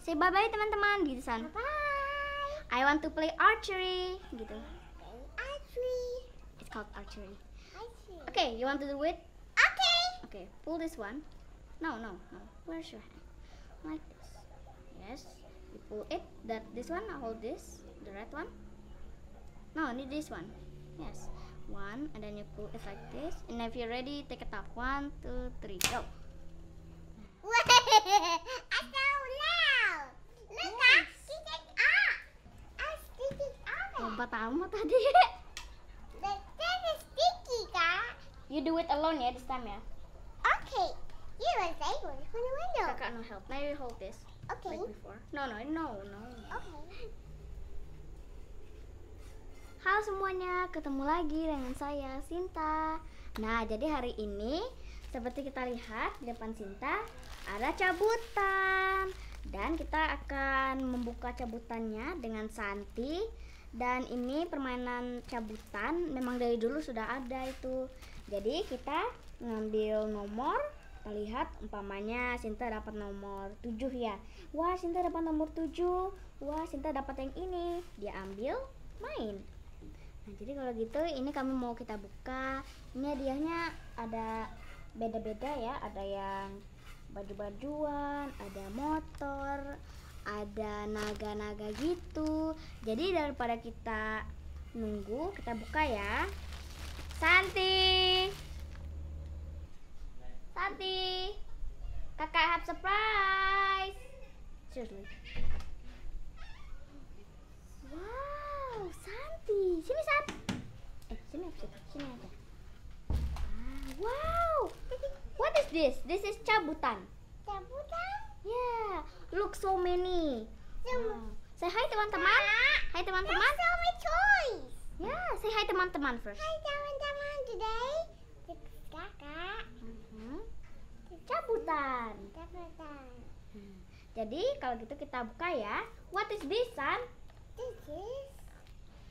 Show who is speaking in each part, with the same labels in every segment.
Speaker 1: Say bye-bye teman-teman gitu San.
Speaker 2: Bye.
Speaker 1: I want to play archery gitu.
Speaker 2: Archery.
Speaker 1: It's called archery.
Speaker 2: Archery.
Speaker 1: Okay, you want to do it?
Speaker 2: Okay.
Speaker 1: Okay, pull this one. No. Where's your hand? Like this. Yes. You pull it. This one. Hold this. The red one. No, need this one. Yes. One, and then you pull it like this. And if you're ready, take it up. 1, 2, 3, go.
Speaker 2: I so loud. Look, I stick it up. I stick it up.
Speaker 1: Lompat amat tadi.
Speaker 2: But then it's sticky, Kak.
Speaker 1: You do it alone ya this time ya.
Speaker 2: Okay. You was able to open the window.
Speaker 1: Kakak no help. Now you hold this.
Speaker 2: Okay.
Speaker 1: Like before. No.
Speaker 2: Okay.
Speaker 1: Halo semuanya, ketemu lagi dengan saya Sinta. Nah, jadi hari ini seperti kita lihat di depan Sinta ada cabutan. Dan kita akan membuka cabutannya dengan Santi. Dan ini permainan cabutan memang dari dulu sudah ada itu. Jadi kita ngambil nomor. Kita lihat umpamanya Sinta dapat nomor 7 ya. Wah, Sinta dapat nomor 7. Wah, Sinta dapat yang ini. Dia ambil, main. Nah, jadi kalau gitu ini kami mau kita buka. Ini hadiahnya ada beda-beda ya. Ada yang baju-bajuan, ada motor, ada naga-naga gitu. Jadi daripada kita nunggu, kita buka ya. Santi, kakak have surprise. Seriously. Wow, Santi, sini Sat. Sini aja. Wow, what is this? This is cabutan.
Speaker 2: Cabutan?
Speaker 1: Yeah, look so many. Wow. Say hi teman-teman. Hi teman-teman.
Speaker 2: There's so many toys.
Speaker 1: Yeah, say hi teman-teman first.
Speaker 2: Hi teman-teman, today it's Kakak.
Speaker 1: Cabutan.
Speaker 2: Cabutan.
Speaker 1: Jadi kalau gitu kita buka ya. What is this, San?
Speaker 2: This is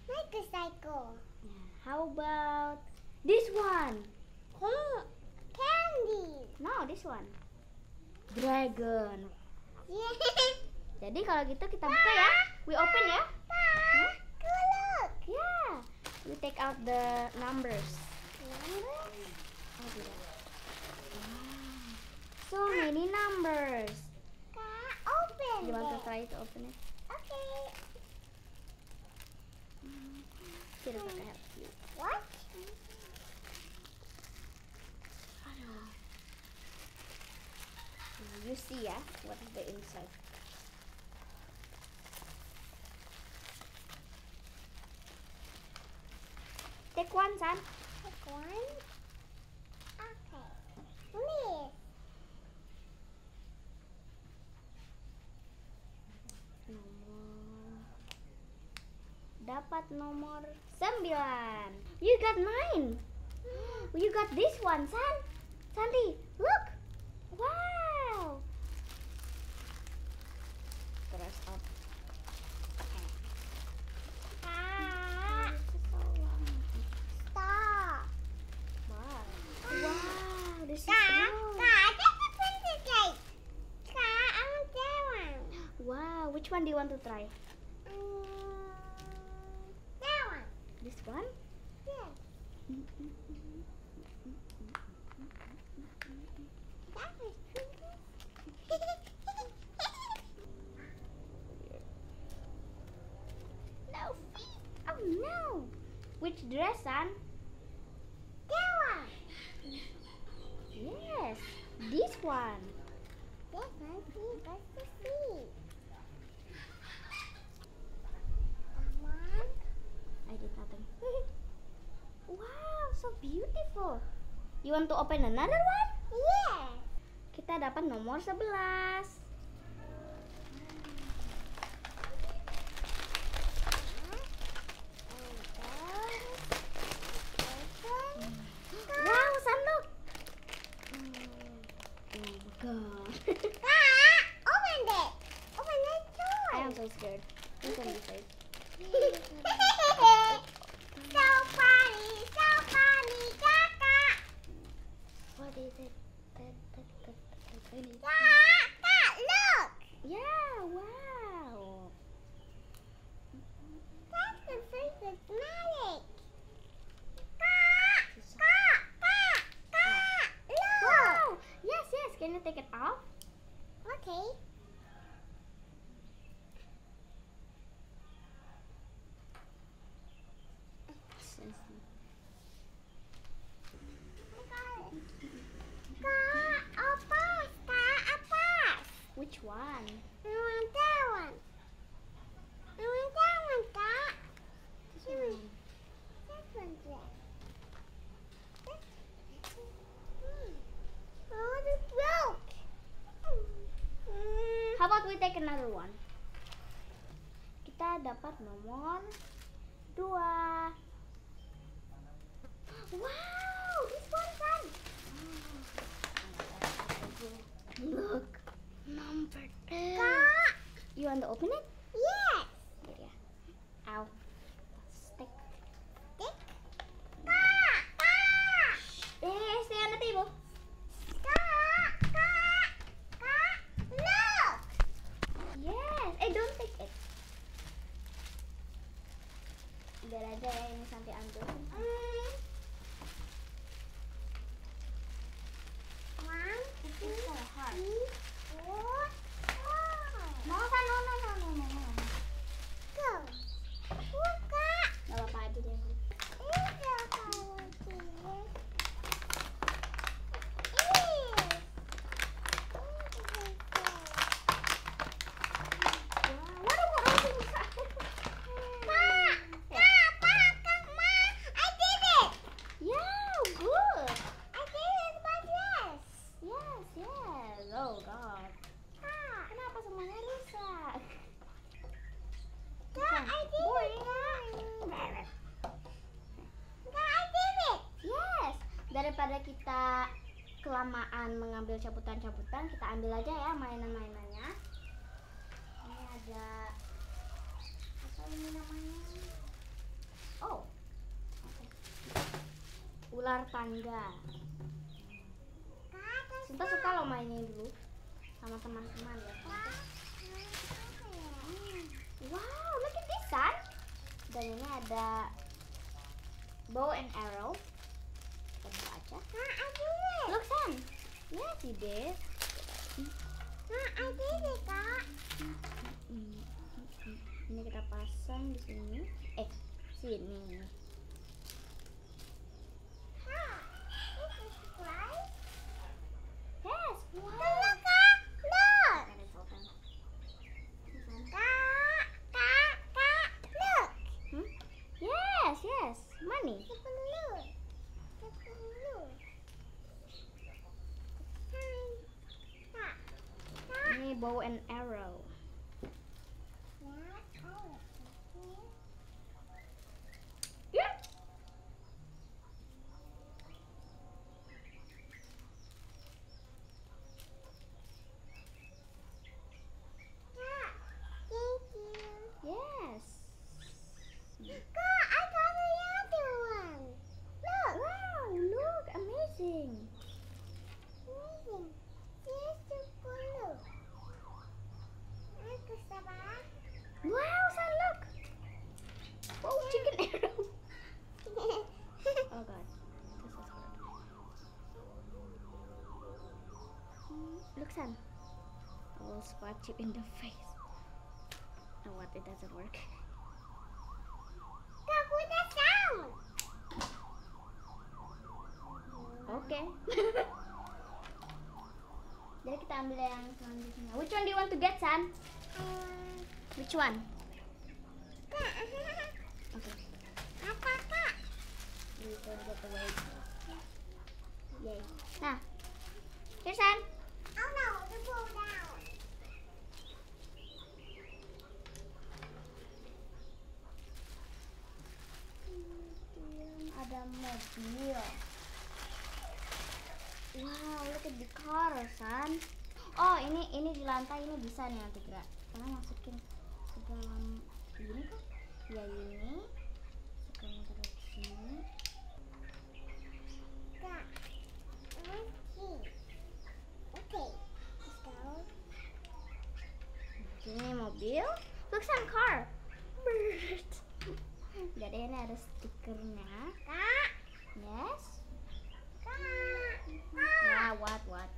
Speaker 2: motorcycle.
Speaker 1: Yeah. How about this one?
Speaker 2: Candy.
Speaker 1: No, this one. Dragon.
Speaker 2: Yeah.
Speaker 1: Jadi kalau gitu kita buka ya. We open ya.
Speaker 2: Huh? Look.
Speaker 1: Yeah. We take out the numbers.
Speaker 2: Numbers?
Speaker 1: Oh, tidak. Wow. So many numbers.
Speaker 2: Kak, open
Speaker 1: You want to
Speaker 2: it.
Speaker 1: try to open it?
Speaker 2: Okay.
Speaker 1: Here, I help you.
Speaker 2: What?
Speaker 1: Aduh. You see ya, what is the inside? Take one, San.
Speaker 2: Take one. Okay. Please.
Speaker 1: Dapat nomor 9. You got 9. You got this one, San. Santi, look. Wow. Press up.
Speaker 2: Kak, stop.
Speaker 1: Wow, this is
Speaker 2: Kak,
Speaker 1: long.
Speaker 2: Kak, that's a princess cake. Kak, I want that one.
Speaker 1: Wow, which one do you want to try?
Speaker 2: That one.
Speaker 1: This one?
Speaker 2: Yeah. That was princess.
Speaker 1: No feet. Oh no. Which dress, San?
Speaker 2: That one.
Speaker 1: Yes, this one.
Speaker 2: That one, please. Let's just see. Come on.
Speaker 1: I did nothing. Wow, so beautiful. You want to open another one?
Speaker 2: Yeah.
Speaker 1: Kita dapat nomor 11. Wow, San, look. Oh my god.
Speaker 2: Kak, open it. Open it too.
Speaker 1: I am so scared. You can be safe.
Speaker 2: So funny, Kakak.
Speaker 1: What is it?
Speaker 2: Kak,
Speaker 1: Which one?
Speaker 2: I want that one. I want that one, Kak.
Speaker 1: This one.
Speaker 2: That one's there. Oh, it's broke.
Speaker 1: How about we take another one? Kita dapat nomor 2. Wow, this one fun. Look, number 2.
Speaker 2: Kak.
Speaker 1: You want to open it?
Speaker 2: Yes.
Speaker 1: Here ya. Ow. Stick.
Speaker 2: Stick. Kak. Kak.
Speaker 1: Stay on the table.
Speaker 2: Kak. Kak. Kak. Look.
Speaker 1: Yes. Don't take it. Biar aja ya, ini sampai ambil.
Speaker 2: One,
Speaker 1: It's
Speaker 2: two,
Speaker 1: so hard.
Speaker 2: 3, 4, 5.
Speaker 1: No, no.
Speaker 2: Go. Buka.
Speaker 1: Gak apa-apa aja deh.
Speaker 2: Ini kalau pilih.
Speaker 1: Waduh, kok langsung buka? Yeah, good. Yes. Oh God. Kenapa semuanya rusak? Yes. Daripada kita kelamaan mengambil cabutan-cabutan, kita ambil aja ya mainan-mainannya. Ini ada apa ini namanya? Oh. Ular tangga. Sinta suka lo mainin dulu sama teman-teman ya. Wow, look at this, San. Dan ini ada bow and arrow. Kita buka aja. Look, San. Yes, you did. Ini kita pasang di sini. Sini. Yes. Wow. Hmm? Yes. Money. Ini bow and arrow. Yeah. Yes. Wow, look, amazing. Wow, San, look. Wow, chicken arrow. Oh God, this is hard. Look, San. I will spot you in the face. Oh, what? It doesn't work. Okay. Jadi kita ambil yang selanjutnya. Which one do you want to get, San? Which one? Okay. We can get away. Yay. Nah, here, San. Ada mobil. Wow, look at the car, San. Oh, ini di lantai ini bisa nih nanti gerak. Karena masukin ke dalam ini kan? Ya ini. Sekarang taruh di sini. Ini mobil. Look, San, car. Bird. Jadi ini ada stikernya. Yes. Ya, what? Wait.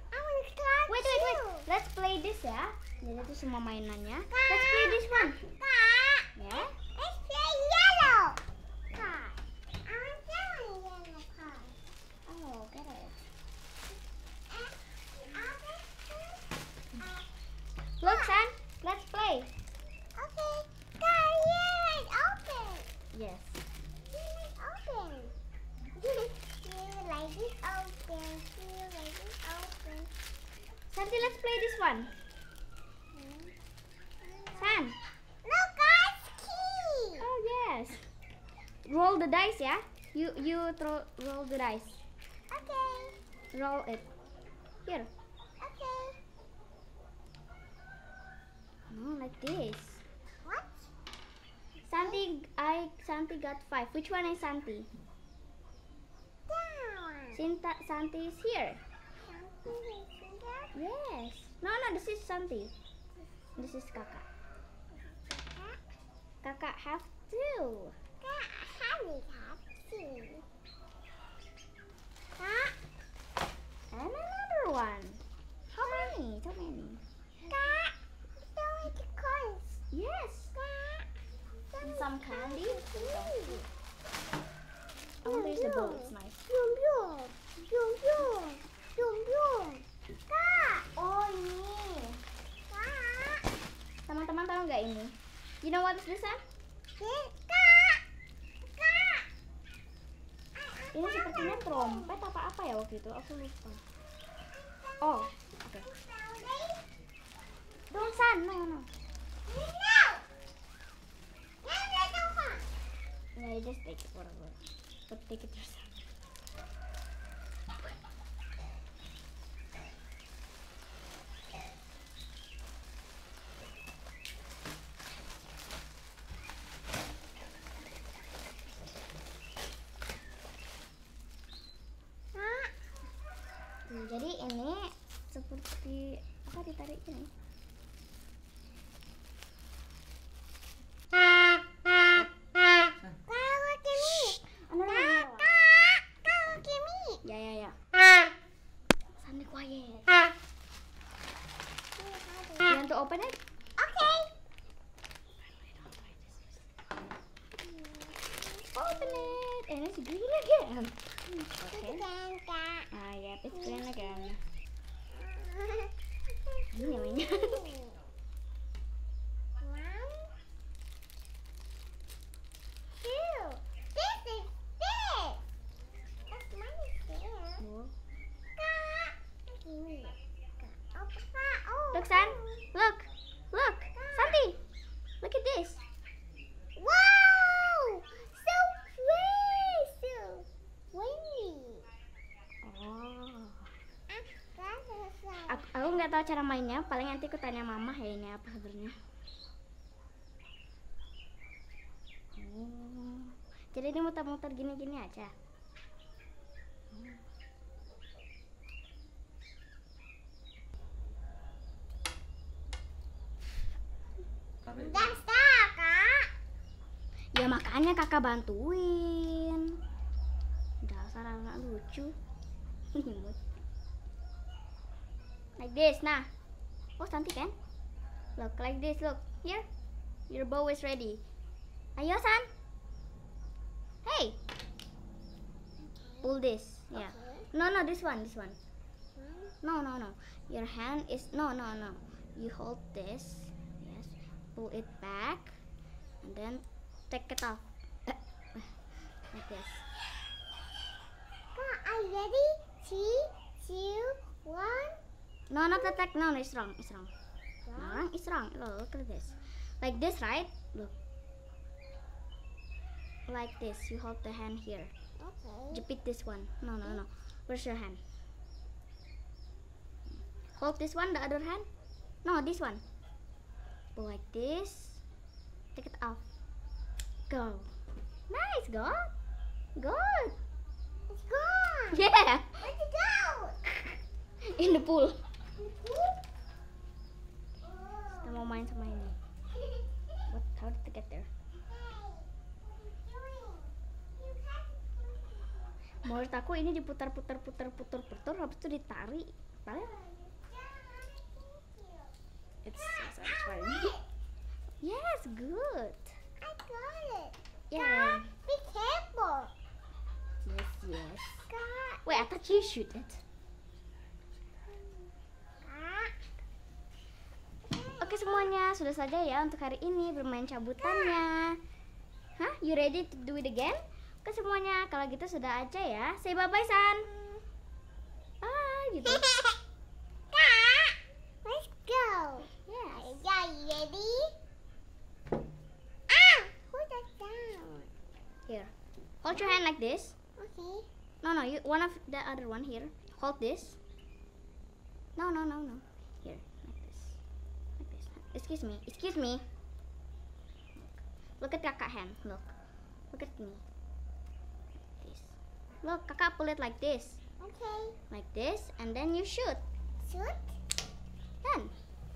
Speaker 1: Let's play this ya. Jadi itu semua mainannya. Let's play this one. Ya. Oh, get it. Okay.
Speaker 2: Okay. God, here it's open.
Speaker 1: Yes.
Speaker 2: Here it's open. Here like this open. Here like this open.
Speaker 1: Santi, let's play this one. San.
Speaker 2: No, guys, key.
Speaker 1: Oh yes. Roll the dice ya. You roll the dice.
Speaker 2: Okay.
Speaker 1: Roll it. Here.
Speaker 2: Okay.
Speaker 1: No, like this.
Speaker 2: What?
Speaker 1: Santi got 5. Which one is Santi?
Speaker 2: Down.
Speaker 1: Santi is here.
Speaker 2: Something is here.
Speaker 1: Yes. No, this is Santi. This is Kakak. Kakak have 2.
Speaker 2: Kak, honey cat too. Kak,
Speaker 1: And another one. How many? How many?
Speaker 2: Kak, show me the coins.
Speaker 1: Yes.
Speaker 2: Kak,
Speaker 1: Some candy.
Speaker 2: candy.
Speaker 1: Oh, there's the bowl. It's nice.
Speaker 2: Yum yum, yum yum, yum yum. Kak,
Speaker 1: Oh, ini.
Speaker 2: Kak,
Speaker 1: Teman-teman tahu nggak ini? You know what is this, San?
Speaker 2: Kak, Kak.
Speaker 1: Ini sepertinya trompet apa ya waktu itu? Aku lupa. Oh, oke. Don't, San. No.
Speaker 2: No.
Speaker 1: Yeah, just take it, whatever. But take it yourself.
Speaker 2: Kak,
Speaker 1: Jadi ini seperti apa ditarik ini?
Speaker 2: Kak, look at me.
Speaker 1: Another one.
Speaker 2: Kak, look at me.
Speaker 1: Ya. Santi quiet. You want to open it?
Speaker 2: Okay.
Speaker 1: Open it, and it's green again. Okay.
Speaker 2: Kak.
Speaker 1: Yep, it's green again. Ini namanya.
Speaker 2: One, two. This is this. That's mine is there. Kak. Gini. Kak. Oh, Kak. Oh.
Speaker 1: Look, San. Look. Santi. Look at this.
Speaker 2: Wow. So pretty. So windy.
Speaker 1: Oh.
Speaker 2: That's
Speaker 1: Aku nggak tahu cara mainnya. Paling nanti aku tanya mama ya ini apa sebenarnya. Oh. Jadi ini muter-muter gini-gini aja.
Speaker 2: That's that, Kak.
Speaker 1: Ya makanya kakak bantuin. Dasar anak lucu. Imut. Like this, nah. Oh, Santi kan? Look, like this, look. Here. Your bow is ready. Ayo, San. Hey. Pull this. Yeah. No, this one. No. Your hand is no. You hold this. Yes. Pull it back, and then take it off. Like this.
Speaker 2: Kak, are you ready? 3, 2, 1.
Speaker 1: No, not attack. No, it's wrong. No, it's wrong. Look at this. Like this, right? Look. Like this. You hold the hand here.
Speaker 2: Okay.
Speaker 1: Jepit this one. No. Where's your hand? Hold this one, the other hand. No, this one. Pull like this. Take it off. Go. Nice, go. Good.
Speaker 2: It's gone.
Speaker 1: Yeah.
Speaker 2: Where'd it go?
Speaker 1: In the pool.
Speaker 2: Oh.
Speaker 1: Kita mau main sama ini. How did it get there? Menurut aku ini diputar-putar, habis itu ditarik. Padahal it's so satisfying. Yes, good.
Speaker 2: I got it.
Speaker 1: Yeah.
Speaker 2: Be careful.
Speaker 1: Yes.
Speaker 2: Kak.
Speaker 1: Wait, I thought you shoot it.
Speaker 2: Kak.
Speaker 1: Oke semuanya. semuanya, sudah saja ya untuk hari ini bermain cabutannya. Hah? You ready to do it again? Oke semuanya, kalau gitu sudah aja ya. Say bye-bye, San. Bye, gitu.
Speaker 2: Kak, let's go.
Speaker 1: Yes.
Speaker 2: Yeah, you ready? Hold that down.
Speaker 1: Here. Hold your hand like this.
Speaker 2: Okay.
Speaker 1: No, you one of the other one here. Hold this. No. Here, like this. Like this. Excuse me. Look at kakak hand. Look at me. This. Look, kakak pull it like this.
Speaker 2: Okay.
Speaker 1: Like this, and then you shoot.
Speaker 2: Shoot.
Speaker 1: Done.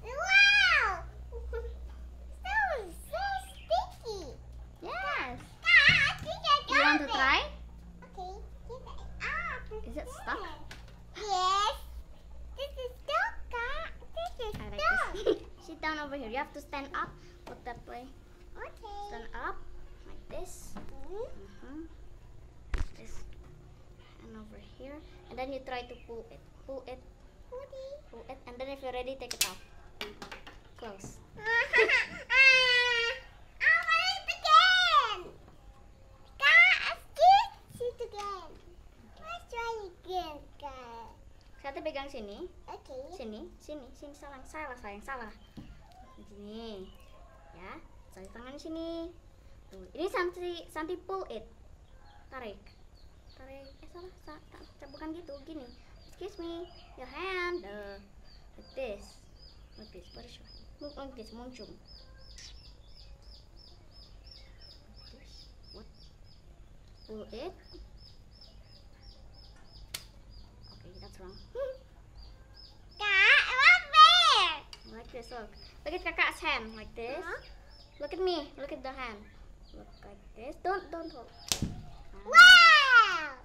Speaker 2: Wow! So sticky.
Speaker 1: Yes.
Speaker 2: Kak, I think I got
Speaker 1: You want to
Speaker 2: it.
Speaker 1: try?
Speaker 2: Okay. Get it up.
Speaker 1: Is it stuck?
Speaker 2: Yes. This is stuck, Kak. This is
Speaker 1: I like
Speaker 2: stuck.
Speaker 1: this. Sit down over here. You have to stand up. Look that way.
Speaker 2: Okay.
Speaker 1: Stand up like this. This. And over here. And then you try to pull it. Pull it. And then if you're ready, take it off. Close.
Speaker 2: I'll it again. Kak, shoot again. Let's try again, Kak.
Speaker 1: Saya pegang sini.
Speaker 2: Okay.
Speaker 1: Sini. Salah. Sini. Ya. Tarik tangan di sini. Tuh. Ini Santi pull it. Tarik. Salah. Bukan gitu. Gini. Excuse me. Your hand. Like this. Like this. What is your hand? Look like this. Muncung. Like this. What? Pull it. Okay, that's wrong.
Speaker 2: Kak, what bear?
Speaker 1: Like this. Look at kakak's hand. Like this. Look at me. Look at the hand. Look like this. Don't hold.
Speaker 2: Wow!